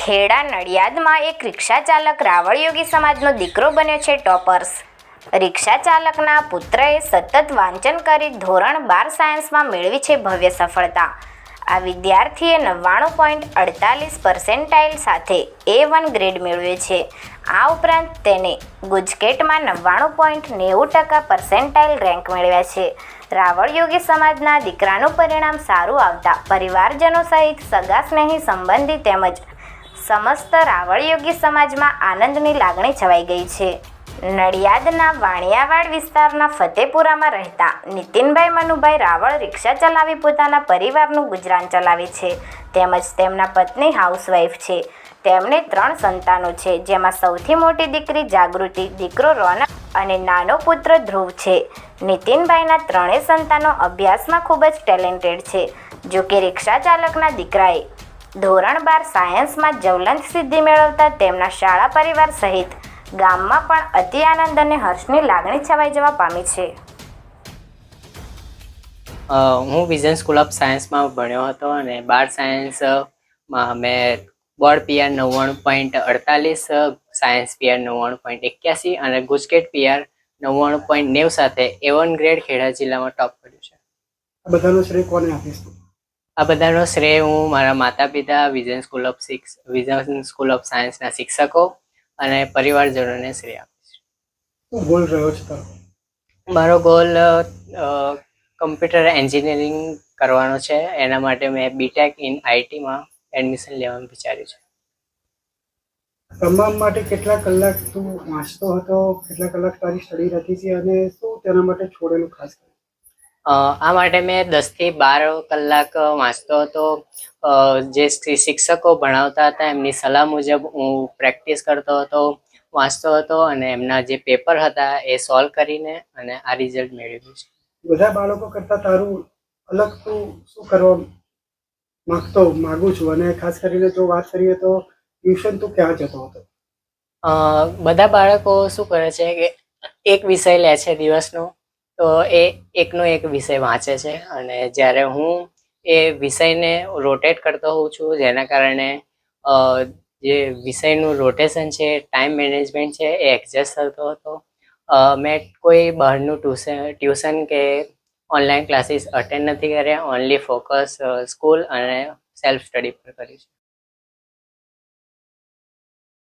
ખેડા નડિયાદમાં એક રિક્ષા ચાલક રાવળ યોગી સમાજનો દીકરો બન્યો છે ટોપર્સ. રિક્ષા ચાલકના પુત્રએ સતત વાંચન કરી ધોરણ 12 સાયન્સમાં મેળવી છે ભવ્ય સફળતા. આ વિદ્યાર્થીએ 99.48% સાથે A1 ગ્રેડ મેળવ્યો છે. આ ઉપરાંત તેને ગુજકેટમાં 99.90% રેન્ક મેળવ્યા છે. રાવળ યોગી સમાજના દીકરાનું પરિણામ સારું આવતા પરિવારજનો સહિત સગા સ્નેહી સંબંધી તેમજ સમસ્ત રાવળ યોગી સમાજમાં આનંદની લાગણી છવાઈ ગઈ છે. નડિયાદના વાણિયાવાડ વિસ્તારના ફતેપુરામાં રહેતા નીતિનભાઈ મનુભાઈ રાવળ રિક્ષા ચલાવી પોતાના પરિવારનું ગુજરાન ચલાવે છે. તેમજ તેમના પત્ની હાઉસવાઈફ છે. તેમને 3 સંતાનો છે, જેમાં સૌથી મોટી દીકરી જાગૃતિ, દીકરો રોનક અને નાનો પુત્ર ધ્રુવ છે. નીતિનભાઈના 3 સંતાનો અભ્યાસમાં ખૂબ જ ટેલેન્ટેડ છે. જોકે રિક્ષા ચાલકના દીકરાએ ધોરણ 12 સાયન્સમાં જ્વલંત સિદ્ધિ મેળવતા તેમના શાળા પરિવાર સહિત ગામમાં પણ અતિ આનંદ અને હર્ષની લાગણી છવાઈ જવા પામી છે. હું વિઝન સ્કૂલ ઓફ સાયન્સમાં ભણ્યો હતો અને 12 સાયન્સમાં મેં બોર્ડ પીઆર 99.48, સાયન્સ પીઆર 99.81 અને ગુજકેટ પીઆર 99.90 સાથે A1 ગ્રેડ ખેડા જિલ્લામાં ટોપ કર્યું છે. આ બધાનો શ્રેય કોને આપીશ? આ બધાનો શ્રેય હું મારા માતા પિતા, વિઝન સ્કૂલ ઓફ સાયન્સના શિક્ષકો અને પરિવારજનોને શ્રેય આપીશ. શું ગોલ રહ્યો છે તારો? મારો ગોલ કમ્પ્યુટર એન્જિનિયરિંગ કરવાનો છે. એના માટે મેં બીટેક ઇન આઈટીમાં એડમિશન લેવાનું વિચાર્યું છે. તમામ માટે કેટલા કલાક તું વાંચતો હતો? કેટલા કલાક તારી સ્ટડી રહેતી છે અને શું તેના માટે છોડેલું ખાસ? આ માટે મેં 10 થી 12 કલાક વાંચતો હતો. જે શિક્ષકો ભણાવતા હતા એમની સલાહ મુજબ હું પ્રેક્ટિસ કરતો હતો, વાંચતો હતો અને એમના જે પેપર હતા એ સોલ્વ કરીને અને આ રિઝલ્ટ મેળવ્યું છે. બધા બાળકો કરતાં તારું અલગ તું શું કરવા માગું છું? અને ખાસ કરીને જો વાત કરીએ તો ટ્યુશન તું ક્યાં જતો હતો? બધા બાળકો શું કરે છે કે એક વિષય લે છે દિવસનો, તો એ એકનો એક વિષય વાંચે છે અને જ્યારે હું એ વિષયને રોટેટ કરતો હોઉં છું, જેના કારણે જે વિષયનું રોટેશન છે, ટાઈમ મેનેજમેન્ટ છે એ એડજસ્ટ થતો હતો. મેં કોઈ બહારનું ટ્યુશન કે ઓનલાઈન ક્લાસીસ અટેન્ડ નથી કર્યા. ઓનલી ફોકસ સ્કૂલ અને સેલ્ફ સ્ટડી પર કર્યું છે.